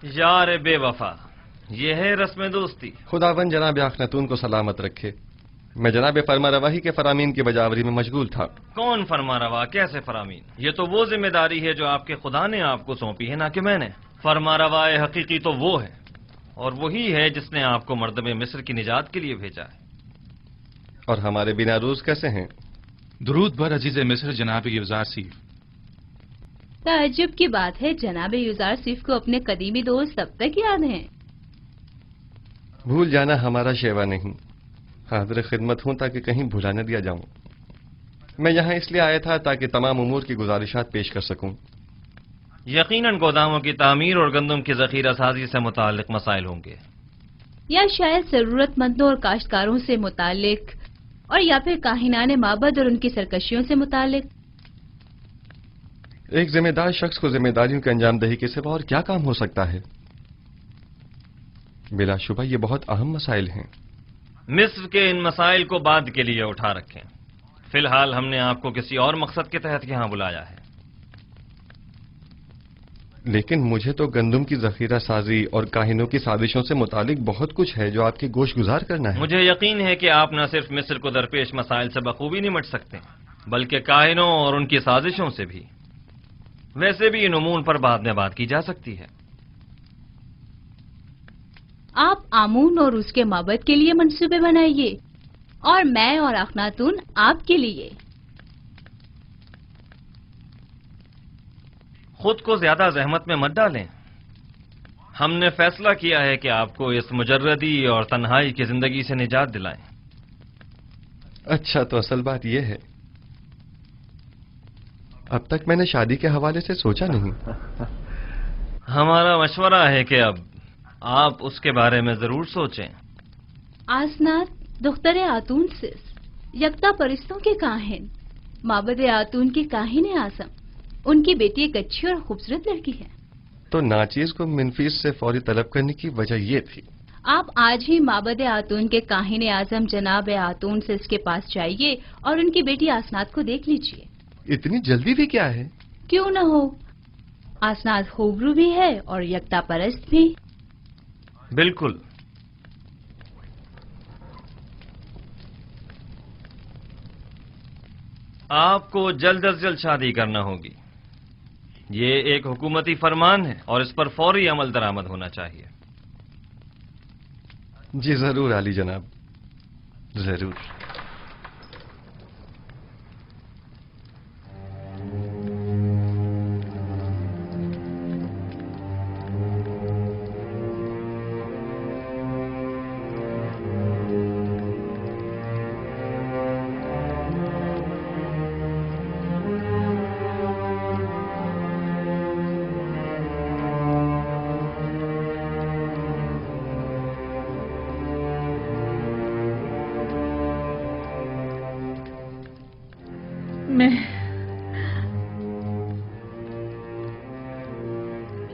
यार बेवफा, ये है रस्म दोस्ती। खुदावन जनाब अखनतून को सलामत रखे। मैं जनाब फरमा रवाही के फरामीन की बजावरी में मशगूल था। कौन फरमा रवा, कैसे फरामीन? ये तो वो जिम्मेदारी है जो आपके खुदा ने आपको सौंपी है, ना कि मैंने। फरमा रवाए हकीकी तो वो है, और वही है जिसने आपको मर्दमे मिस्र की निजात के लिए भेजा है। और हमारे बिना रूज कैसे हैं? दुरूद बर अजीज मिस्र जनाब युजार सीफ। ताज्जुब की बात है, जनाब युजार सीफ को अपने कदीमी दोस्त अब तक याद हैं। भूल जाना हमारा शेवा नहीं, हाजिर खिदमत हूं ताकि कहीं भुला न दिया जाऊं। मैं यहाँ इसलिए आया था ताकि तमाम उमूर की गुजारिशात पेश कर सकूं। यकीनन गोदामों की तामीर और गंदम की जखीरा साजी से मुताल्लिक मसाइल होंगे, या शायद जरूरतमंदों और काश्तकारों से मुतालिक, और या फिर काहिनाने माबद और उनकी सरकशियों से मुतालिक। एक जिम्मेदार शख्स को जिम्मेदारियों की अंजामदही के सिवा और क्या काम हो सकता है? बिलाशुबा ये बहुत अहम मसाइल हैं। मिस्र के इन मसाइल को बाद के लिए उठा रखें। फिलहाल हमने आपको किसी और मकसद के तहत यहाँ बुलाया है। लेकिन मुझे तो गंदम की जखीरा साजी और काहिनों की साजिशों से मुतालिक बहुत कुछ है जो आपकी गोश गुजार करना है। मुझे यकीन है कि आप न सिर्फ मिस्र को दरपेश मसाइल से बखूबी निमट सकते, बल्कि काहिनों और उनकी साजिशों से भी। वैसे भी इन उमून पर बाद में बात की जा सकती है। आप आमून और उसके माबद के लिए मंसूबे बनाइए, और मैं और अखनातून आपके लिए। खुद को ज्यादा जहमत में मत डालें। हमने फैसला किया है कि आपको इस मुजर्रदी और तन्हाई की जिंदगी से निजात दिलाएं। अच्छा, तो असल बात यह है, अब तक मैंने शादी के हवाले से सोचा नहीं। हमारा मशवरा है कि अब आप उसके बारे में जरूर सोचें। आसनात दुख्तर आतून सिस, यकता परिस्तों के काहिन, माबद आतून की काहिन आजम। उनकी बेटी एक अच्छी और खूबसूरत लड़की है। तो नाचीज को मिनफीस से फौरी तलब करने की वजह ये थी। आप आज ही माबद आतून के काहिन आजम जनाब आतून से इसके पास जाइए और उनकी बेटी आसनात को देख लीजिए। इतनी जल्दी भी क्या है? क्यों न हो, आसनात खूबरू भी है और यकता परस्त भी। बिल्कुल। आपको जल्द अज जल्द शादी करना होगी। ये एक हुकूमती फरमान है और इस पर फौरी अमल दरामद होना चाहिए। जी जरूर आली जनाब, जरूर।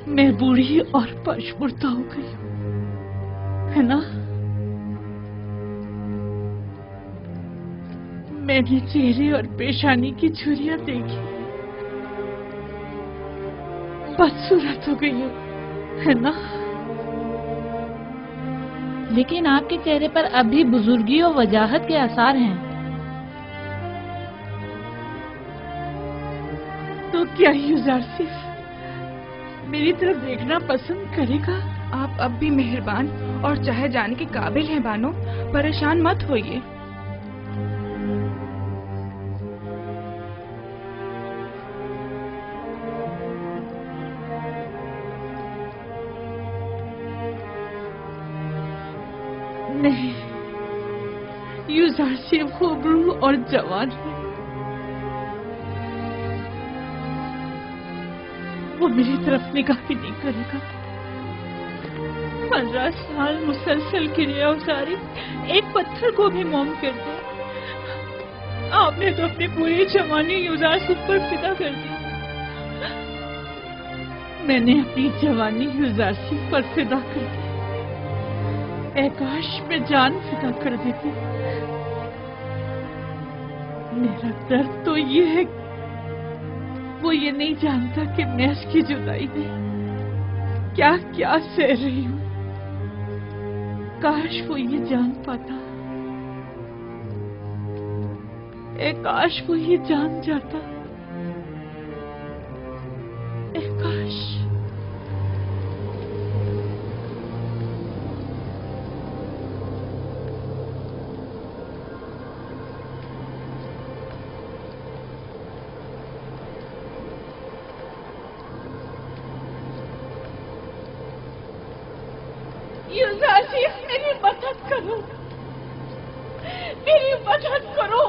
मैं बूढ़ी और पशमुर्दा हो गई हूं, है ना? मैंने चेहरे और पेशानी की झुर्रियां देखी, बदसूरत हो गई हूं, है ना? लेकिन आपके चेहरे पर अब भी बुजुर्गी और वजाहत के आसार हैं। तो क्या युजार सिर्फ मेरी तरफ देखना पसंद करेगा? आप अब भी मेहरबान और चाहे जाने के काबिल हैं बानो, परेशान मत होइए। नहीं, युजार सिर्फ खूबरू और जवान है। वो मेरी तरफ निगाह भी नहीं करेगा। 15 साल मुसलसल क्रिया उसारी एक पत्थर को भी मोम कर दिया। आपने तो अपनी पूरी जवानी युजार सिर्फ पर फिदा कर दी। मैंने अपनी जवानी युजार सिर्फ पर फिदा कर दी। काश में जान फिदा कर देती। मेरा दर्द तो ये है, वो ये नहीं जानता कि मैं इसकी जुदाई में क्या क्या सह रही हूँ। काश वो ये जान पाता, काश वो ये जान जाता, काश। युवराजी, मेरी मदद करो, मेरी मदद करो,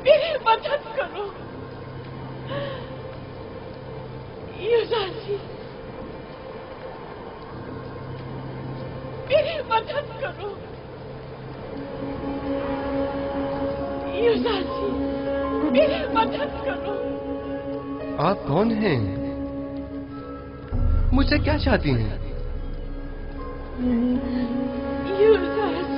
मेरी मदद करो। युवराजी, मेरी मदद करो। युवराजी, मेरी मदद करो। आप कौन हैं? मुझसे क्या चाहती हैं? युवराजी,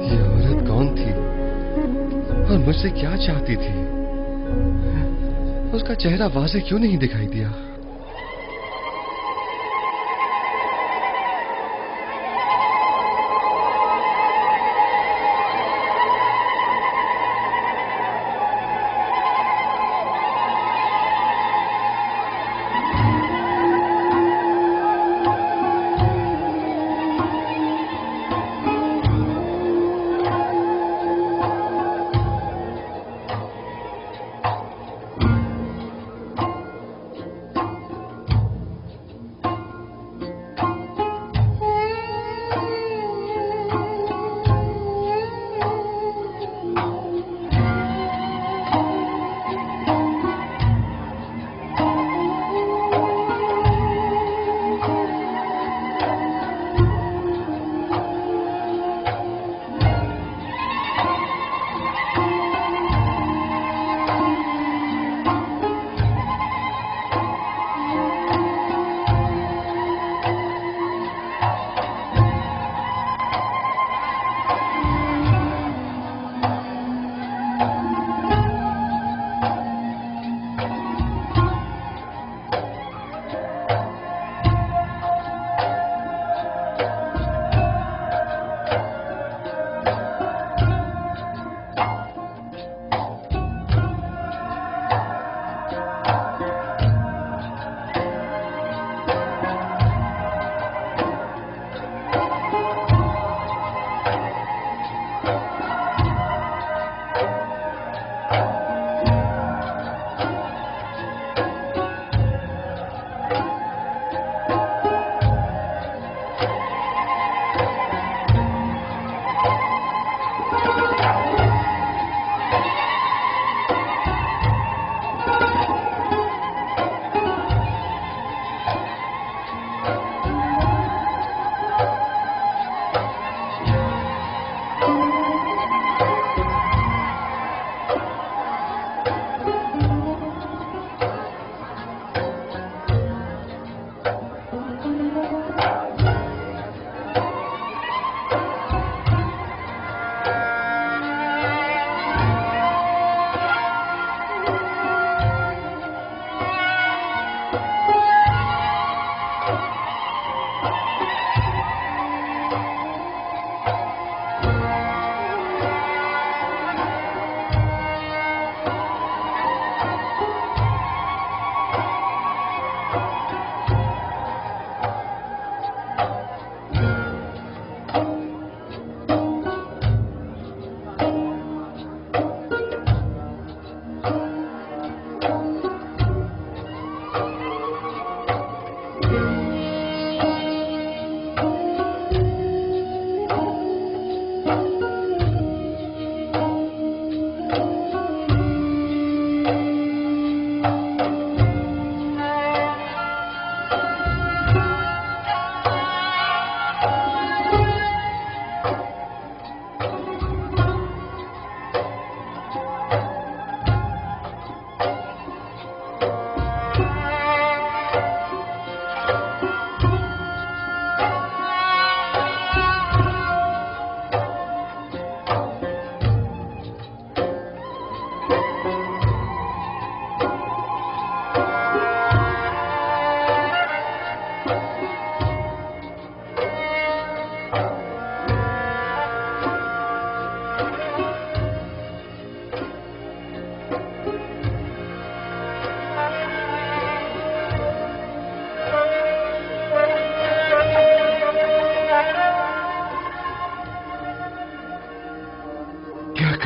ये औरत कौन थी और मुझसे क्या चाहती थी? उसका चेहरा वाज़ेह क्यों नहीं दिखाई दिया?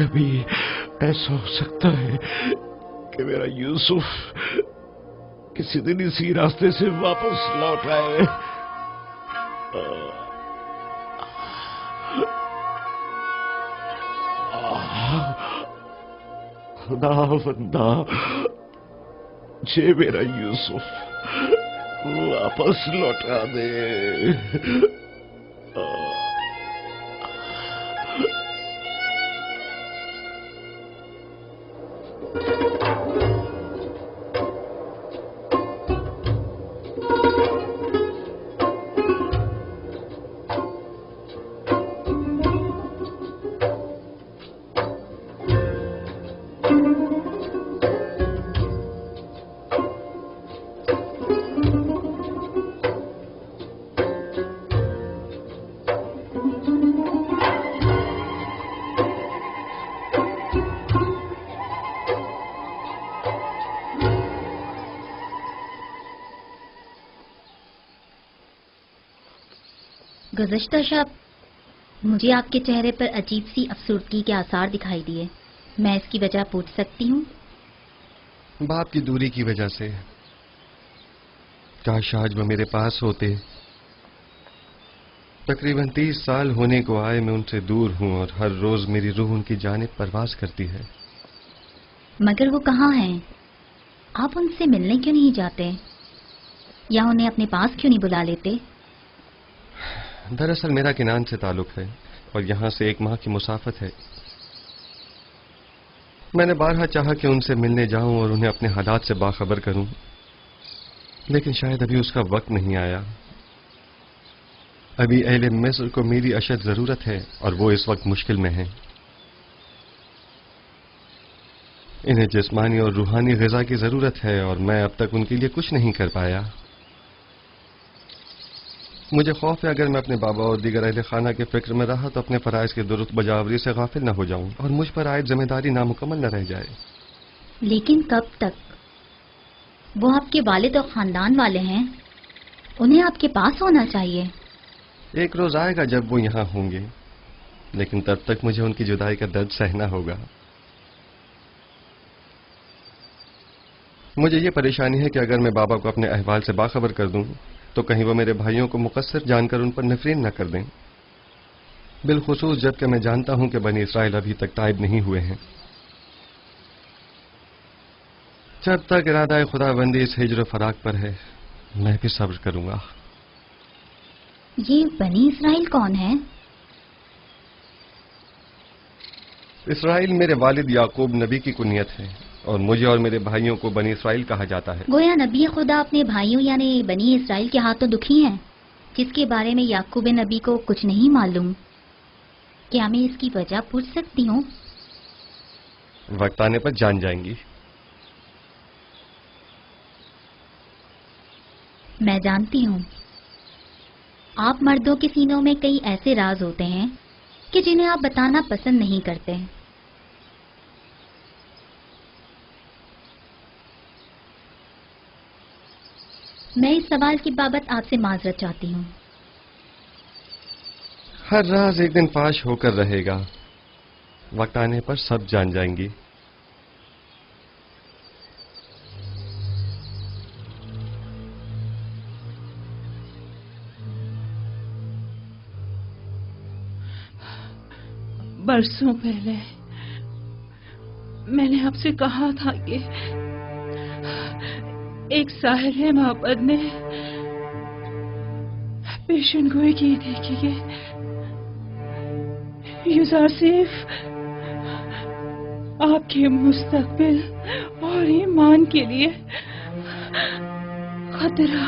कभी ऐसा हो सकता है कि मेरा यूसुफ किसी दिन इसी रास्ते से वापस लौट आए। खुदावंदा, जे मेरा यूसुफ वापस लौटा दे। गुज़िश्ता शब मुझे आपके चेहरे पर अजीब सी अफसुर्दगी के आसार दिखाई दिए। मैं इसकी वजह पूछ सकती हूँ? बाप की दूरी की वजह से। काश आज वो मेरे पास होते। तकरीबन 30 साल होने को आए मैं उनसे दूर हूँ और हर रोज मेरी रूह उनकी जानिब परवाज करती है। मगर वो कहाँ हैं? आप उनसे मिलने क्यों नहीं जाते या उन्हें अपने पास क्यों नहीं बुला लेते? दरअसल मेरा किनान से ताल्लुक है और यहाँ से 1 माह की मुसाफत है। मैंने बारहा चाहा कि उनसे मिलने जाऊं और उन्हें अपने हालात से बाखबर करूं, लेकिन शायद अभी उसका वक्त नहीं आया। अभी अहले मिस्र को मेरी अशद जरूरत है और वो इस वक्त मुश्किल में हैं। इन्हें जिस्मानी और रूहानी ग़िज़ा की जरूरत है और मैं अब तक उनके लिए कुछ नहीं कर पाया। मुझे खौफ है अगर मैं अपने बाबा और दीगर अहले खाना के फिक्र में रहा तो अपने फराइज के दुरुस्त बजावरी से गाफिल न हो जाऊं और मुझ पर आयद जिम्मेदारी नामुकम्मल न रह जाए। लेकिन कब तक? वो आपके वालिद और खानदान वाले हैं, उन्हें आपके पास होना चाहिए। एक रोज आएगा जब वो यहाँ होंगे, लेकिन तब तक मुझे उनकी जुदाई का दर्द सहना होगा। मुझे ये परेशानी है कि अगर मैं बाबा को अपने अहवाल से बाखबर कर दूं तो कहीं वो मेरे भाइयों को मुकस्सिर जानकर उन पर नफरीन न कर दें, बिलखुसूस जबकि मैं जानता हूं कि बनी इसराइल अभी तक ताइब नहीं हुए हैं। जब तक इरादा खुदाबंदी इस हिज्र फराक पर है मैं भी सब्र करूंगा। ये बनी इसराइल कौन है? इसराइल मेरे वालिद याकूब नबी की कुनियत है और मुझे और मेरे भाइयों को बनी इसराइल कहा जाता है। गोया नबी खुदा अपने भाइयों यानी बनी इसराइल के हाथों दुखी हैं, जिसके बारे में याकूब नबी को कुछ नहीं मालूम। क्या मैं इसकी वजह पूछ सकती हूँ? वक्त आने पर जान जाएंगी। मैं जानती हूँ आप मर्दों के सीनों में कई ऐसे राज होते हैं कि जिन्हें आप बताना पसंद नहीं करते। मैं इस सवाल की बाबत आपसे माजरत चाहती हूँ। हर राज एक दिन फाश होकर रहेगा, वक्त आने पर सब जान जाएंगी। बरसों पहले मैंने आपसे कहा था कि एक साहिर मोहब्बत ने पेशन गोई की थी कि यूसुफ आपके मुस्तकबिल और ईमान के लिए खतरा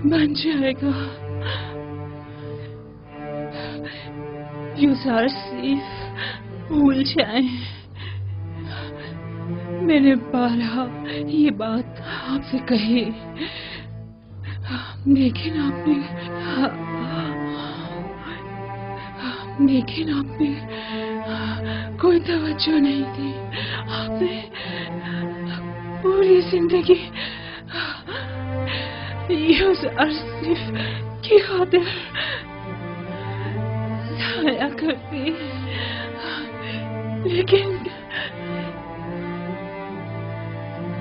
बन जाएगा। यूसुफ भूल जाए। मैंने बारहा ये बात आपसे कही, लेकिन आपने कोई तवज्जो नहीं दी। आपने पूरी जिंदगी यूसुफ की खातिर जाया करती। लेकिन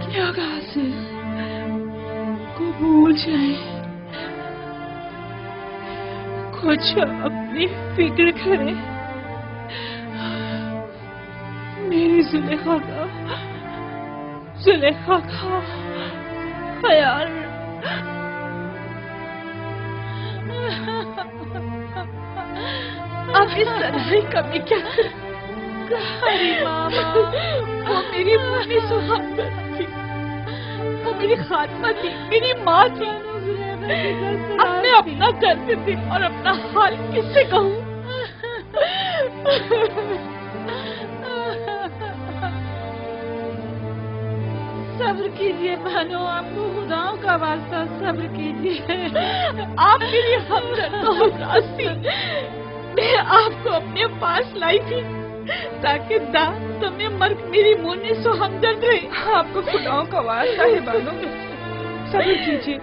क्या कासिर को भूल जाए, कुछ अपनी फिक्र करे, मेरी जुलेखा का ख्याल। अब इस लड़ाई का मैं क्या करूं? मामा, वो मेरी मुन्नी सुहागन थी, वो मेरी खात्मा थी, मेरी माँ थी। अब मैं अपना करती थी और अपना हाल किससे कहूँ? सब्र कीजिए बहनों, आपको खुदाओं का वास्ता सब्र कीजिए। आप मेरी हमदर्द और उदास थी। मैं आपको अपने पास लाई थी ताकि दांत में मर्ग मेरी मुन्नी सो हमदर्द रहे। आपको खुदाओं का वास्ता है बानो, सब्र कीजिए।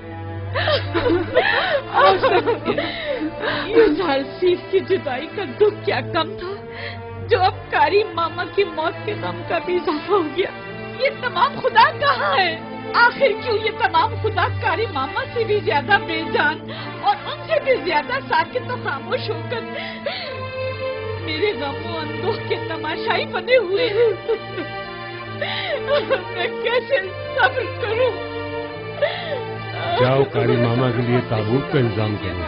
ये सीफ की जुदाई का दुख क्या कम था जो अब कारी मामा की मौत के गम का भी इजाफा हो गया। ये तमाम खुदा कहाँ है? आखिर क्यों ये तमाम खुदा कारी मामा से भी ज्यादा बेजान और उनसे भी ज्यादा साकित तो खामोश होकर मेरे गमों अंदोह के तमाशाई बने हुए हैं। मैं कैसे सब्र करूं? जाओ कारी मामा के लिए ताबूत का इंतजाम करो।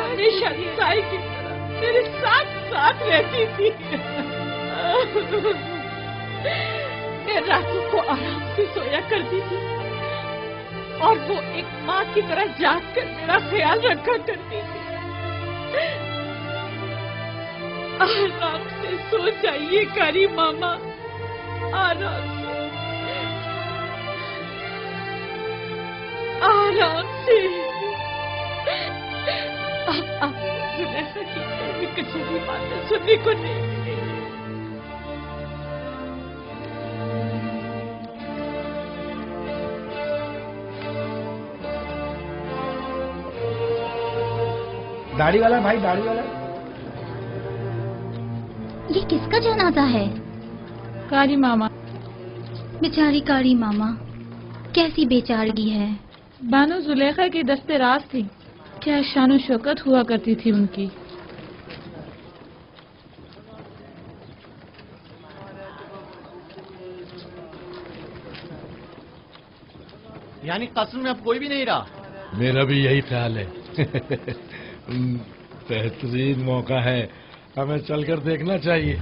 हमेशा साई की तरह मेरे साथ साथ रहती थी। मैं रातों को आराम से सोया करती थी और वो एक माँ की तरह जाग कर मेरा ख्याल रखा करती थी। आराम से सो जाइए कारी मामा, आराम से, आराम से। अब जुलेखा की कड़वी कचौड़ी बातें सुनने को नहीं मिलेगी। दाढ़ी वाला भाई, दाढ़ी वाला। ये किसका जनाजा है? कारी मामा। बेचारी कारी मामा, कैसी बेचारगी है। बानो जुलेखा की दस्ते राज थी, क्या शान शौकत हुआ करती थी उनकी। यानी कस्र में अब कोई भी नहीं रहा? मेरा भी यही ख्याल है। बेहतरीन मौका है, हमें चलकर देखना चाहिए।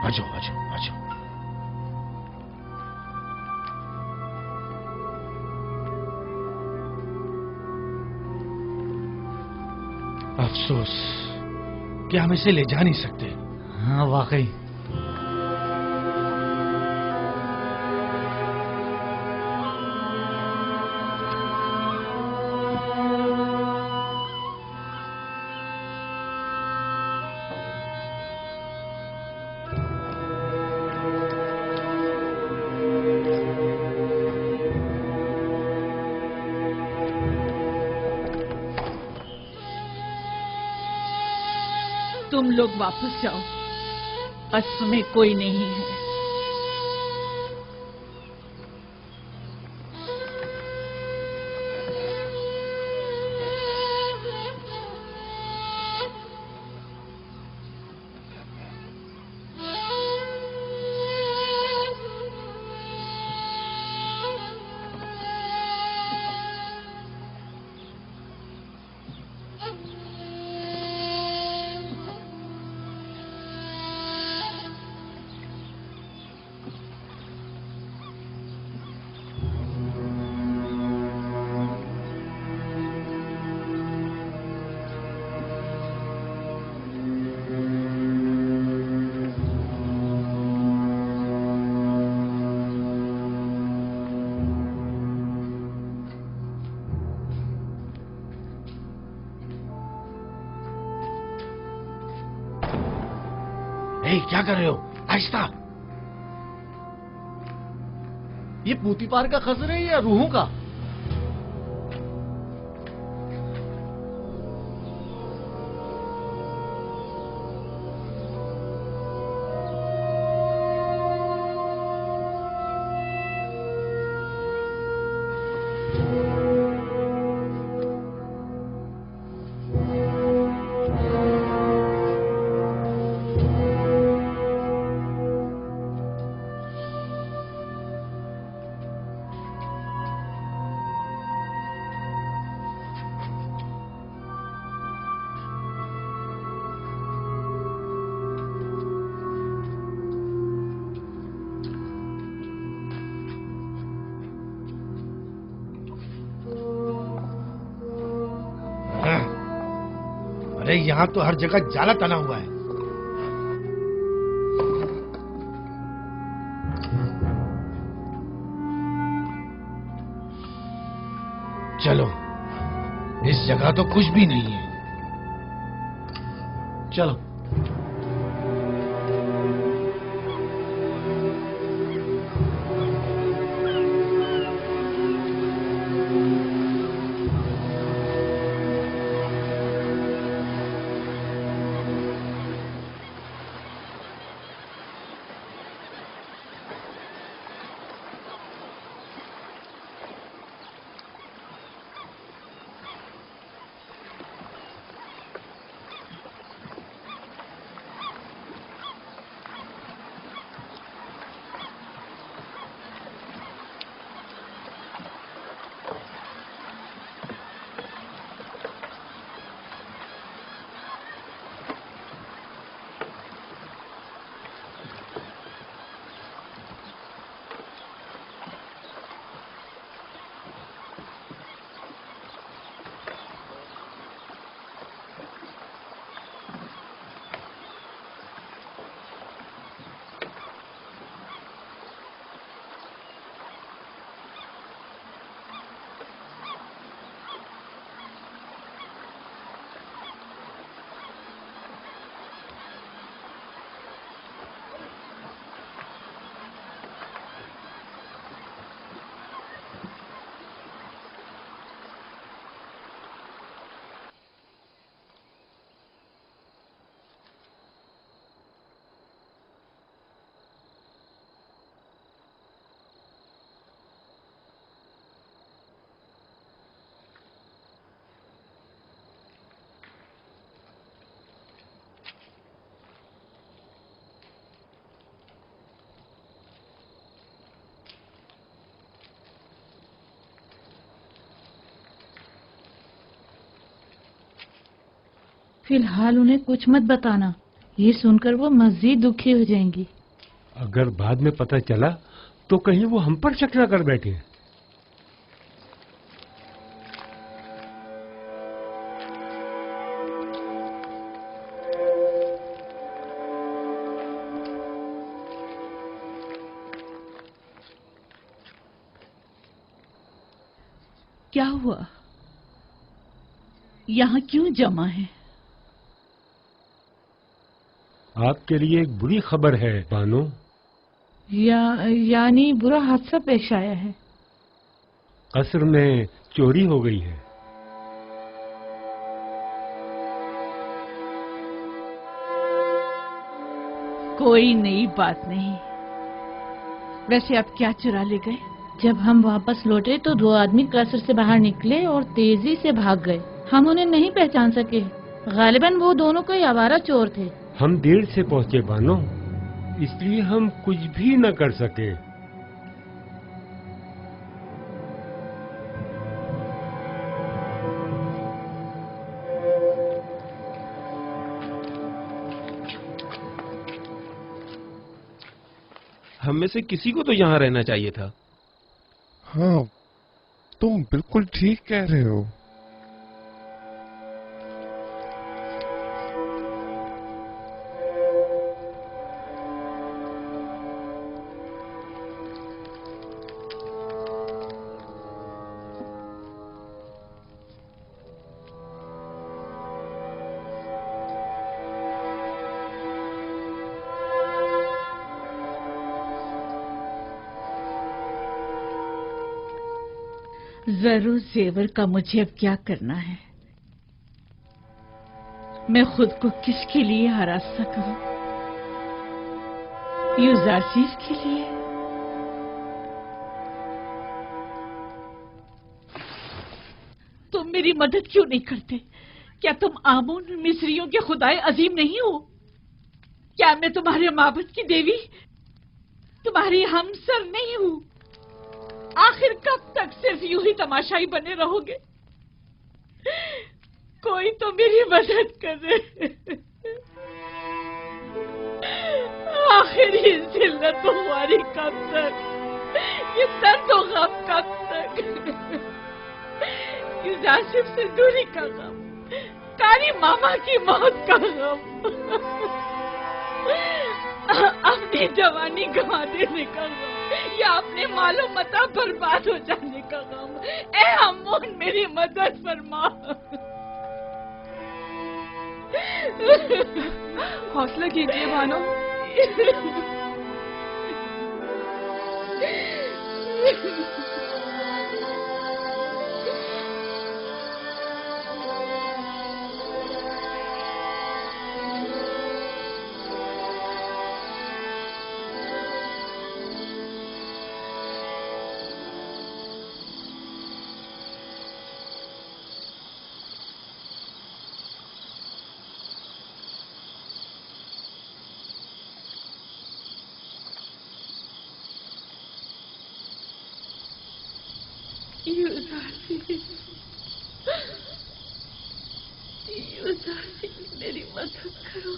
आजो आजो आजो। अफसोस कि हम इसे ले जा नहीं सकते। हाँ वाकई। तुम लोग वापस जाओ, कस्र में कोई नहीं है। क्या कर रहे हो? आहिस्ता। ये पूतीपार का खजर है या रूहों का? अरे यहाँ तो हर जगह जाला तना हुआ है। चलो, इस जगह तो कुछ भी नहीं है। चलो। फिलहाल उन्हें कुछ मत बताना, ये सुनकर वो मजीद दुखी हो जाएंगी। अगर बाद में पता चला तो कहीं वो हम पर शक न कर बैठे। क्या हुआ? यहाँ क्यों जमा है? आपके लिए एक बुरी खबर है बानो। यानी बुरा हादसा पेश आया है। कसर में चोरी हो गई है। कोई नई बात नहीं। वैसे आप क्या चुरा ले गए? जब हम वापस लौटे तो 2 आदमी कसर से बाहर निकले और तेजी से भाग गए। हम उन्हें नहीं पहचान सके। गालिबन वो दोनों कोई आवारा चोर थे। हम देर से पहुंचे बानो, इसलिए हम कुछ भी न कर सके। हम में से किसी को तो यहाँ रहना चाहिए था। हाँ, तुम बिल्कुल ठीक कह रहे हो। जरूर जेवर का मुझे अब क्या करना है। मैं खुद को किसके लिए आरास्ता करूं? यूजारसीस के लिए? तुम मेरी मदद क्यों नहीं करते? क्या तुम आमून मिस्रियों के खुदाए अजीम नहीं हो? क्या मैं तुम्हारे माबद की देवी, तुम्हारी हमसर नहीं हूं? आखिर कब तक सिर्फ यूं ही तमाशाई बने रहोगे? कोई तो मेरी मदद करे। आखिर ये जिल्लत हमारी कब तक, ये दर्द और गम कब तक? यूजासिफ से दूरी का गम, कारी मामा की मौत का गम, अपनी जवानी गंवा देने का गम, या अपने मालो मता बर्बाद हो जाने का गम। ए अम्मोन, मेरी मदद फरमा। हौसला कीजिए बानो। मेरी मदद करो,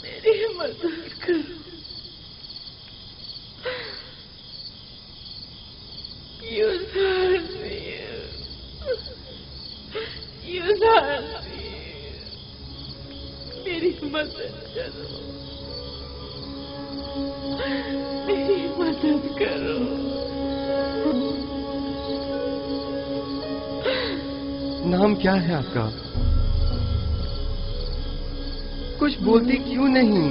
मेरी मदद करो। मेरी मदद करो, मेरी मदद करो। नाम क्या है आपका? कुछ बोलती क्यों नहीं?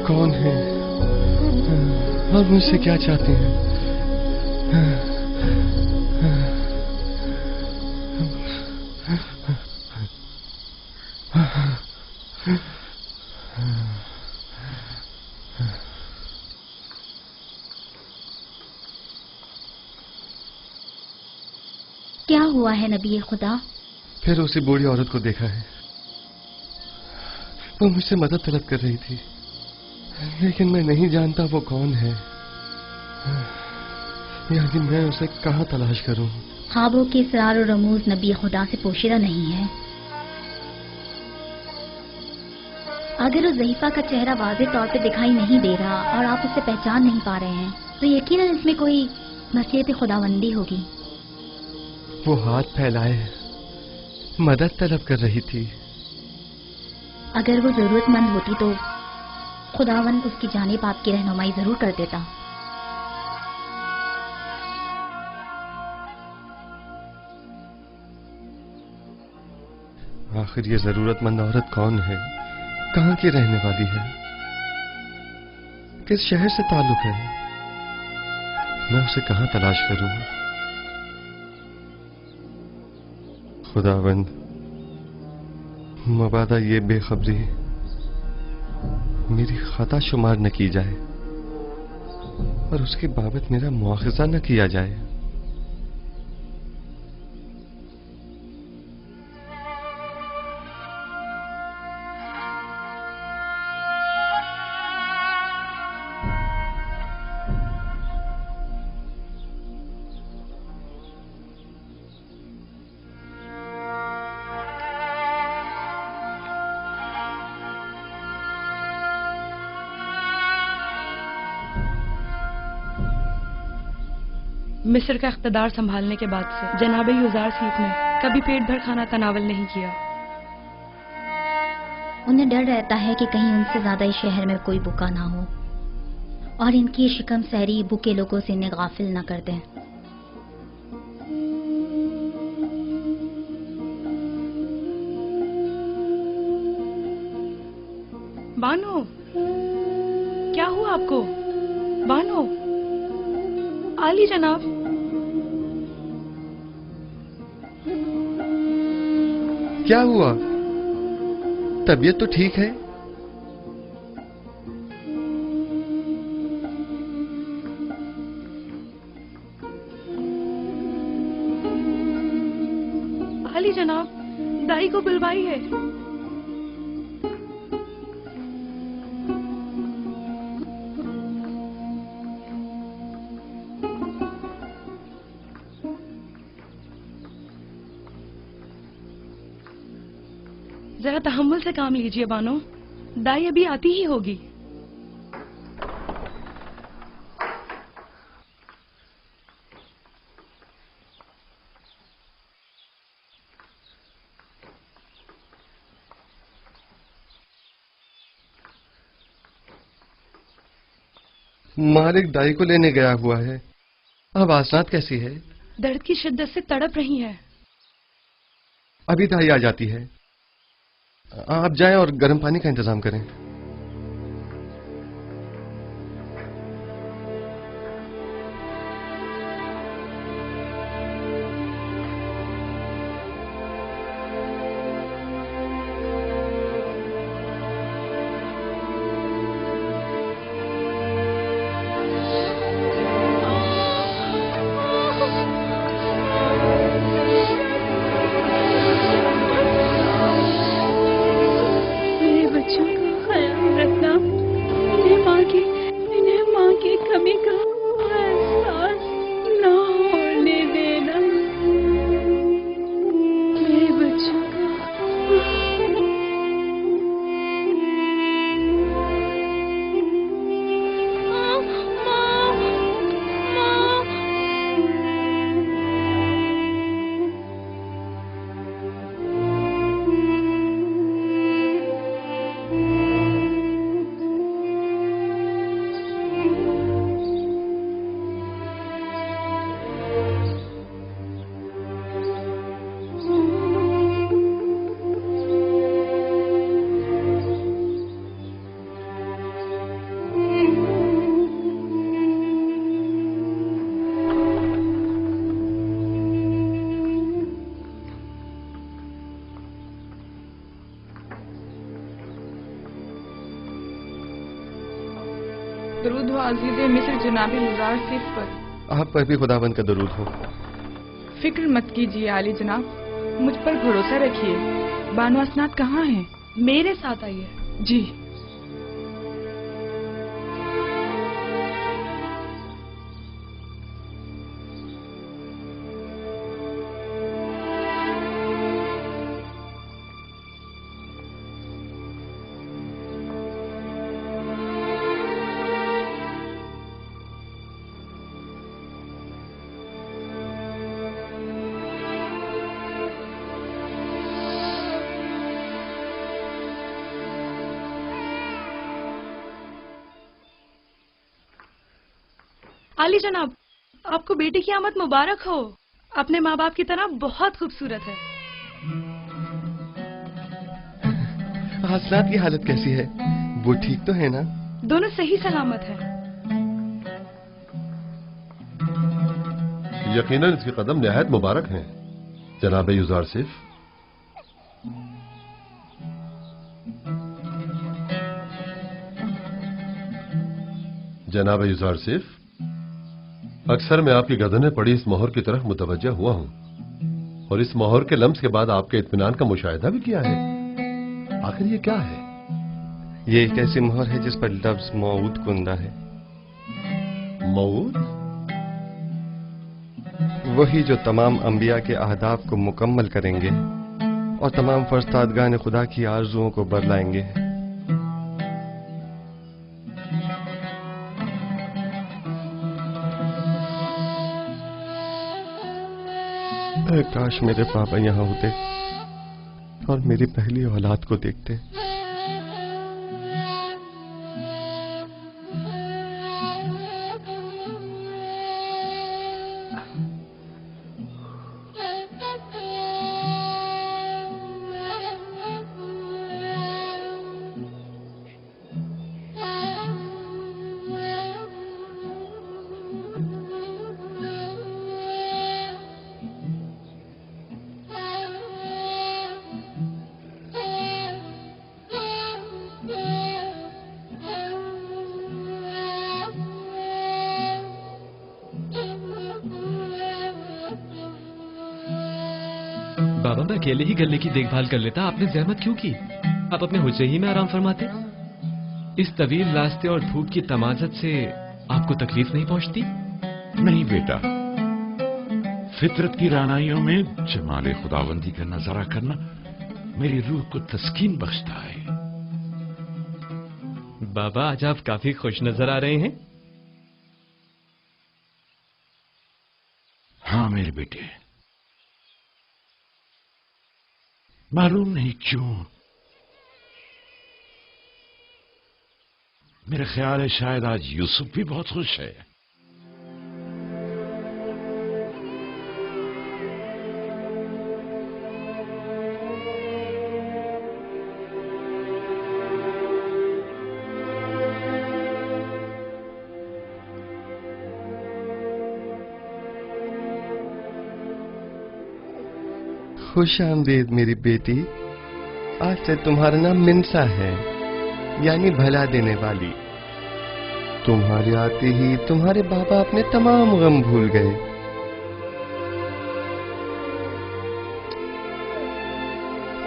कौन है और मुझसे क्या चाहते हैं? क्या हुआ है नबी खुदा? फिर उसी बूढ़ी औरत को देखा है। वो मुझसे मदद तलब कर रही थी, लेकिन मैं नहीं जानता वो कौन है। यानी मैं उसे कहाँ तलाश करूं? ख्वाबों के इसरार और रमूज नबी खुदा से पोशीदा नहीं है। अगर उस ज़हीफा का चेहरा वाज़ेह तौर पे दिखाई नहीं दे रहा और आप उसे पहचान नहीं पा रहे हैं, तो यकीनन इसमें कोई मसीहत खुदावंदी होगी। वो हाथ फैलाए मदद तलब कर रही थी। अगर वो जरूरतमंद होती तो खुदावन उसकी जानिब आपकी रहनुमाई जरूर कर देता। आखिर ये जरूरतमंद औरत कौन है, कहाँ की रहने वाली है, किस शहर से ताल्लुक है? मैं उसे कहाँ तलाश करूं? खुदावंद, मबादा ये बेखबरी मेरी खता शुमार न की जाए और उसके बाबत मेरा मुआखजा न किया जाए। मिस्र का इख्तदार संभालने के बाद से जनाब युजार सीफ ने कभी पेट भर खाना तनावल नहीं किया। उन्हें डर रहता है कि कहीं उनसे ज्यादा इस शहर में कोई भूखा ना हो और इनकी शिकम सहरी भूखे लोगों से इन्हें गाफिल न कर दें। बानो, क्या हुआ आपको? बानो, आली जनाब। क्या हुआ? तबीयत तो ठीक है? आली जनाब, दाई को बुलवाई है। जरा तहम्मुल से काम लीजिए बानो, दाई अभी आती ही होगी। मालिक दाई को लेने गया हुआ है। अब आसनात कैसी है? दर्द की शिद्दत से तड़प रही है। अभी दाई आ जाती है। आप जाएं और गर्म पानी का इंतजाम करें। दरूद हो अज़ीज़े मिस्र जनाब युजार सीफ पर। आप पर भी खुदावंद का दरूद हो। फिक्र मत कीजिए आली जनाब, मुझ पर भरोसा रखिए। बानो असनाद कहाँ हैं? मेरे साथ आइए। जी। आली जनाब, आपको बेटी की आमद मुबारक हो। अपने माँ बाप की तरह बहुत खूबसूरत है। हासनात की हालत कैसी है? वो ठीक तो है ना? दोनों सही सलामत है। यकीनन इसके कदम निहायत मुबारक हैं, जनाब युजारसिफ। जनाब युजारसिफ, अक्सर मैं आपकी गर्दन में पड़ी इस मोहर की तरफ मुतवज्जा हुआ हूं और इस मोहर के लम्स के बाद आपके इत्मीनान का मुशाहिदा भी किया है। आखिर ये क्या है? ये एक ऐसी मोहर है जिस पर लफ्ज मौऊद कुंदा है। मौऊद? वही जो तमाम अंबिया के अहदाफ को मुकम्मल करेंगे और तमाम फरस्तादगान खुदा की आरजुओं को बरलाएंगे। काश मेरे पापा यहाँ होते और मेरी पहली औलाद को देखते। बाबा, मैं अकेले ही गले की देखभाल कर लेता, आपने जहमत क्यों की? आप अपने हुज्जे ही में आराम फरमाते। इस तवील रास्ते और धूप की तमाजत से आपको तकलीफ नहीं पहुंचती? नहीं बेटा, फितरत की रानाइयों में जमाले खुदाबंदी का नजारा करना मेरी रूह को तस्कीन बख्शता है। बाबा, आज आप काफी खुश नजर आ रहे हैं। हाँ मेरे बेटे, मालूम नहीं क्यों मेरा ख्याल है शायद आज यूसुफ भी बहुत खुश है। खुश आमदीद मेरी बेटी। आज से तुम्हारा नाम मिनसा है, यानी भला देने वाली। तुम्हारे आते ही तुम्हारे बाबा अपने तमाम गम भूल गए।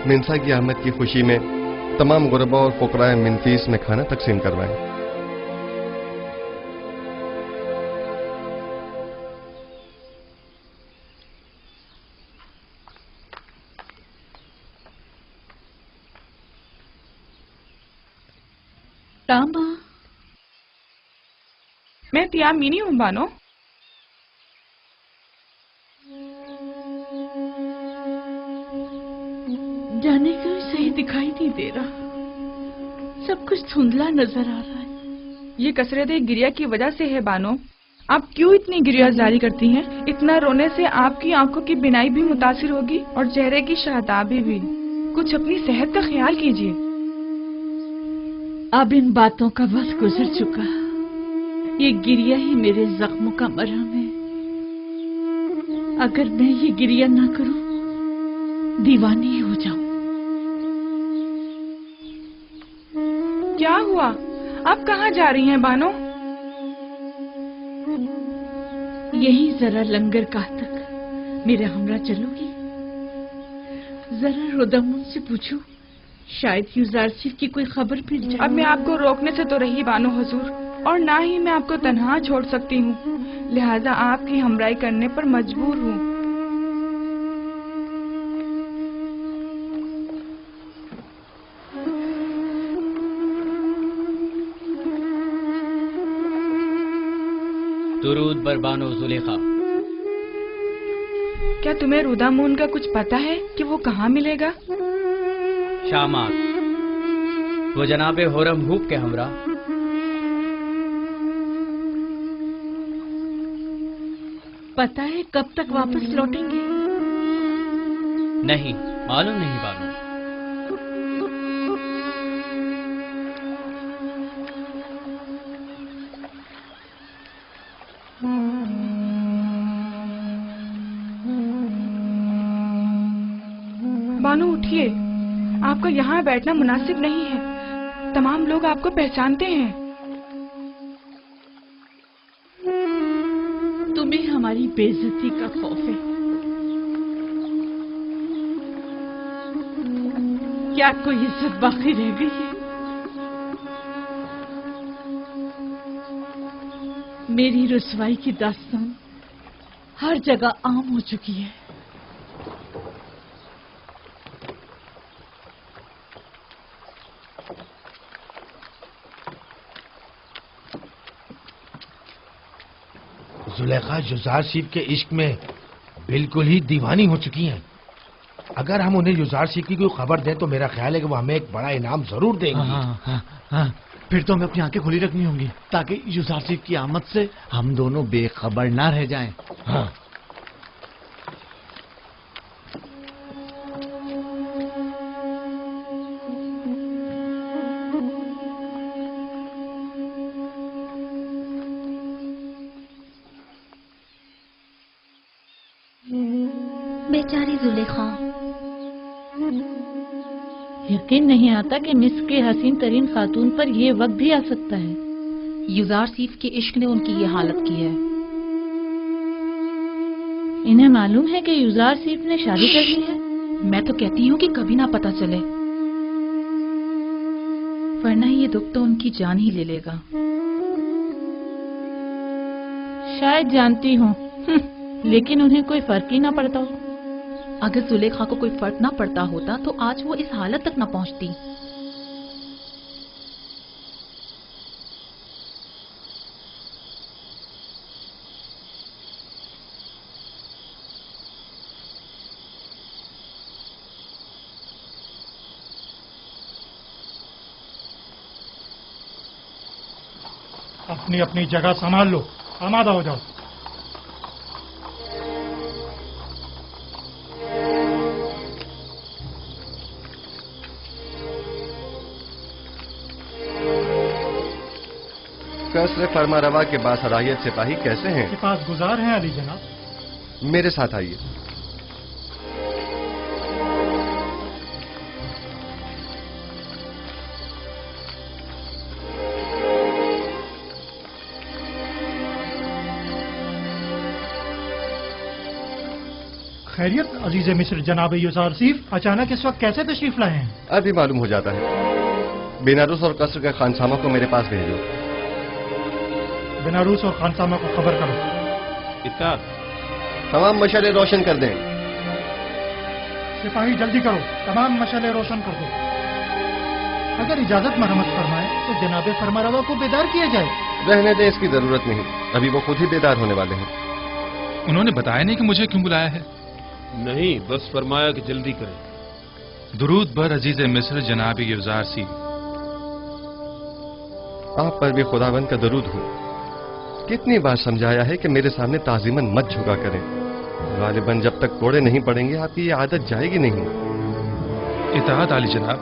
मिनसा की आमद की खुशी में तमाम गुरबा और फुकराए मिनफीस में खाना तकसीम करवाएं। तामा, मैं तियामीनी हूँ बानो। जाने क्यों सही दिखाई नहीं दे रहा, सब कुछ धुंधला नजर आ रहा है। ये कसरत गिरिया की वजह से है बानो। आप क्यों इतनी गिरिया जारी करती हैं? इतना रोने से आपकी आंखों की बिनाई भी मुतासिर होगी और चेहरे की शादाबी भी। कुछ अपनी सेहत का ख्याल कीजिए। अब इन बातों का वक्त गुजर चुका, ये गिरिया ही मेरे जख्मों का मरहम है। अगर मैं ये गिरिया ना करूं, दीवानी हो जाऊं। क्या हुआ? आप कहाँ जा रही हैं बानो? यही जरा लंगरगाह तक मेरे हमरा चलोगी? जरा रुदमुन से पूछो, शायद युजारसिफ की कोई खबर मिल जाए। अब मैं आपको रोकने से तो रही बानो हुजूर, और ना ही मैं आपको तन्हा छोड़ सकती हूँ, लिहाजा आपकी हमराही करने पर मजबूर हूँ। दुरूद बर बानो जुलेखा। क्या तुम्हें रुदामून का कुछ पता है कि वो कहाँ मिलेगा? शामात, वो जनाबे होरम हूब के हमरा। पता है कब तक वापस लौटेंगे? नहीं, मालूम नहीं बानो। बानो उठिए, आपका यहाँ बैठना मुनासिब नहीं है। तमाम लोग आपको पहचानते हैं। तुम्हें हमारी बेइज्जती का खौफ है? क्या कोई इज्जत बाकी रह गई है? मेरी रुसवाई की दास्तान हर जगह आम हो चुकी है। जुलेखा युजारशीफ के इश्क में बिल्कुल ही दीवानी हो चुकी हैं। अगर हम उन्हें युजारशीफ की कोई खबर दें तो मेरा ख्याल है कि वो हमें एक बड़ा इनाम जरूर देंगे। हाँ, फिर तो हमें अपनी आंखें खुली रखनी होंगी ताकि युजारशीफ की आमद से हम दोनों बेखबर ना रह जाएं। हाँ। बेचारी जुलेखा। यकीन नहीं आता कि मिस्र के हसीन तरीन खातून पर यह वक्त भी आ सकता है। युजारशीफ के इश्क ने उनकी ये हालत की है। इन्हें मालूम है कि युजारशीफ ने शादी कर ली है? मैं तो कहती हूँ कि कभी ना पता चले, वरना ये दुख तो उनकी जान ही ले लेगा। शायद जानती हूँ, लेकिन उन्हें कोई फर्क ही ना पड़ता हो। अगर जुलेखा को कोई फर्क ना पड़ता होता तो आज वो इस हालत तक ना पहुंचती। अपनी अपनी जगह संभाल लो, आमादा हो जाओ। कसर फरमा रवा के बासलाहियत सिपाही कैसे हैं? के पास गुजार हैं अली जनाब। मेरे साथ आइए। खैरियत अजीज मिस्र जनाब युजारशीफ, अचानक इस वक्त कैसे तशरीफ लाए हैं? अभी मालूम हो जाता है। बेनारूस और कसर के खानसामा को मेरे पास भेजो। बेनारूस और खानसामा को खबर करो। इत्ताद। तमाम मशाले रोशन कर दें। सिपाही जल्दी करो, तमाम मशाले रोशन कर दो। अगर इजाजत मरम्मत फरमाए तो जनाब फरमारवा को बेदार किया जाए। रहने दे, इसकी जरूरत नहीं। अभी वो खुद ही बेदार होने वाले हैं। उन्होंने बताया नहीं कि मुझे क्यों बुलाया है? नहीं, बस फरमाया कि जल्दी करें। दुरूद बर अजीज मिस्र जनाब युजारशीफ। आप पर भी खुदावंद का दरूद हो। कितनी बार समझाया है कि मेरे सामने ताजीमन मत झुका करें। गालिबन जब तक कोड़े नहीं पड़ेंगे आपकी ये आदत जाएगी नहीं। इताअत आली जनाब,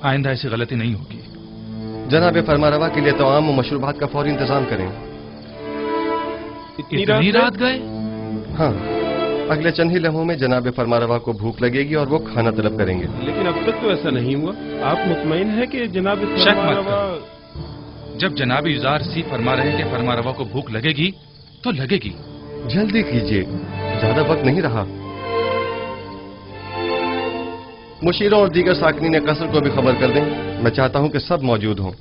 आइंदा ऐसी गलती नहीं होगी। जनाब फरमारवा के लिए तो आम मशरूबात का फौरी इंतजाम करें। इतनी रात गए? हाँ, अगले चंद ही लम्हों में जनाब फरमारवा को भूख लगेगी और वो खाना तलब करेंगे। लेकिन अब तक तो ऐसा नहीं हुआ। आप मुतमईन है कि जनाब फरमारवा? जब जनाब युजारशीफ फरमा रहे हैं कि फरमारवा को भूख लगेगी तो लगेगी। जल्दी कीजिए, ज्यादा वक्त नहीं रहा। मुशीरों और दीगर साकनी ने कसर को भी खबर कर दें। मैं चाहता हूं कि सब मौजूद हों।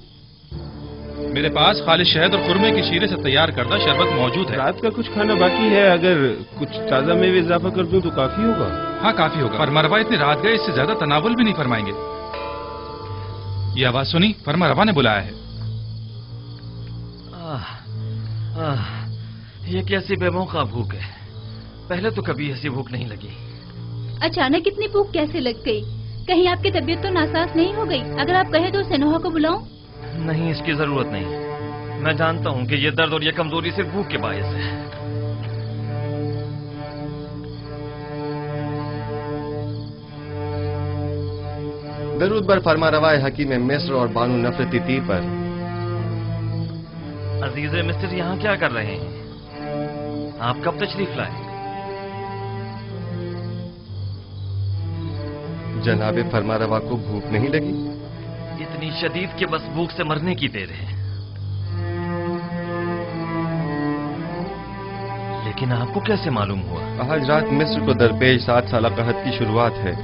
मेरे पास खालिश शहद और खुरमे की शीरे से तैयार करदा शरबत मौजूद है। रात का कुछ खाना बाकी है, अगर कुछ ताजा मेवे इजाफा कर दूं तो काफी होगा। हाँ, काफी होगा। फरमारवा इतनी रात गए, इससे ज्यादा तनावुल भी नहीं फरमाएंगे। ये आवाज सुनी? फरमारवा ने बुलाया है। ये कैसी बेमौका भूख है। पहले तो कभी ऐसी भूख नहीं लगी। अचानक इतनी भूख कैसे लग गई? कहीं आपकी तबीयत तो नासाज नहीं हो गई? अगर आप कहे तो सेनोहा को बुलाऊं? नहीं, इसकी जरूरत नहीं। मैं जानता हूँ कि ये दर्द और ये कमजोरी सिर्फ भूख के बायस है। दरूद बर फरमा रवाए हकीम मिस्र और बानू नफरती ती पर। अजीज मिस्र यहाँ क्या कर रहे हैं? आप कब तशरीफ लाए? जनाबे फरमारवा को भूख नहीं लगी? इतनी शदीद के बस भूख से मरने की देर है। लेकिन आपको कैसे मालूम हुआ? आज रात मिस्र को दरपेश 7 साल कहत की शुरुआत है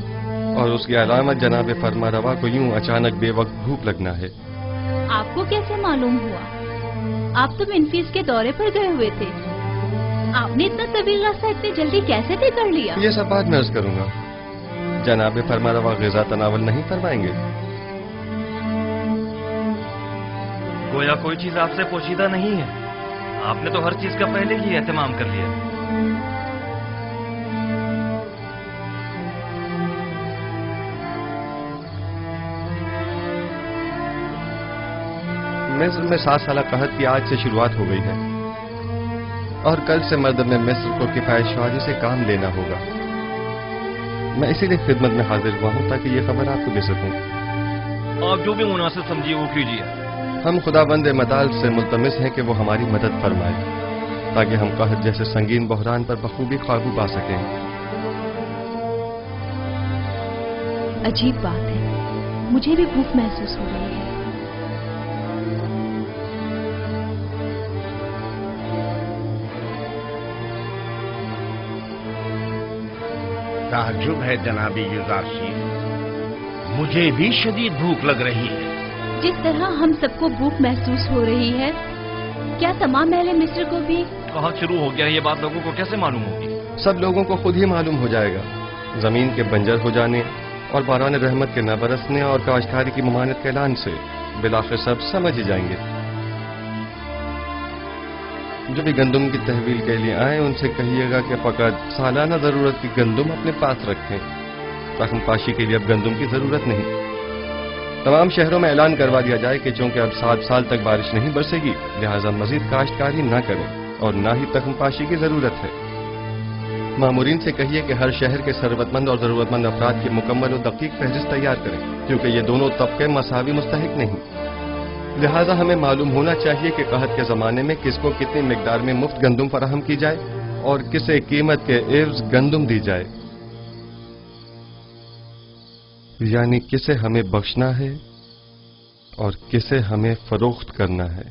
और उसकी अलामत जनाबे फरमारवा को यूं अचानक बेवक्त भूख लगना है। आपको कैसे मालूम हुआ? आप तो मेनफिस के दौरे पर गए हुए थे। आपने इतना तवील रास्ता इतनी जल्दी कैसे तय कर लिया? ये सब बाद में अर्ज करूंगा। जनाबे फरमारवा ग़िज़ा तनावल नहीं फरमाएंगे? गोया कोई चीज आपसे पोशीदा नहीं है। आपने तो हर चीज का पहले ही एहतमाम कर लिया। मिस्र में 7 साल कहत की आज से शुरुआत हो गई है और कल से मर्द में मिस्र को किफायतशाही से काम लेना होगा। मैं इसीलिए खिदमत में हाजिर हुआ हूँ ताकि ये खबर आपको दे सकूं। आप जो भी मुनासिब समझिए वो कीजिए। हम खुदाबंद मताल से मुल्तमिस हैं कि वो हमारी मदद फरमाए ताकि हम कहत जैसे संगीन बहरान पर बखूबी काबू पा सकें। अजीब बात है, मुझे भी भूख महसूस हो रही है। ताज्जुब है जनाबी युज़ारशीफ, मुझे भी शदीद भूख लग रही है। जिस तरह हम सबको भूख महसूस हो रही है, क्या तमाम अहले मिस्र को भी? कहाँ शुरू हो गया ये बात, लोगों को कैसे मालूम होगी? सब लोगों को खुद ही मालूम हो जाएगा। जमीन के बंजर हो जाने और बारान रहमत के न बरसने और काश्तकारी की ममानत के ऐलान से बिलाखिर सब समझ ही जाएंगे। जो भी गंदुम की तहवील के लिए आए उनसे कहिएगा कि फकत सालाना जरूरत की गंदुम अपने पास रखें। रकम पाशी के लिए अब गंदुम की जरूरत नहीं। तमाम शहरों में ऐलान करवा दिया जाए कि चूंकि अब 7 साल तक बारिश नहीं बरसेगी, लिहाजा मजीद काश्तकारी न करें और न ही तख्म पाशी की जरूरत है। मामूरीन से कहिए कि हर शहर के सरवतमंद और जरूरतमंद अफराद की मुकम्मल और दकीक फहरिस्त तैयार करें, क्योंकि ये दोनों तबके मसावी मुस्तहिक नहीं। लिहाजा हमें मालूम होना चाहिए कि कहत के जमाने में किसको कितनी मिकदार में मुफ्त गंदुम फराहम की जाए और किसे कीमत के एवज गंदुम दी जाए, यानी किसे हमें बख्शना है और किसे हमें फरोख्त करना है।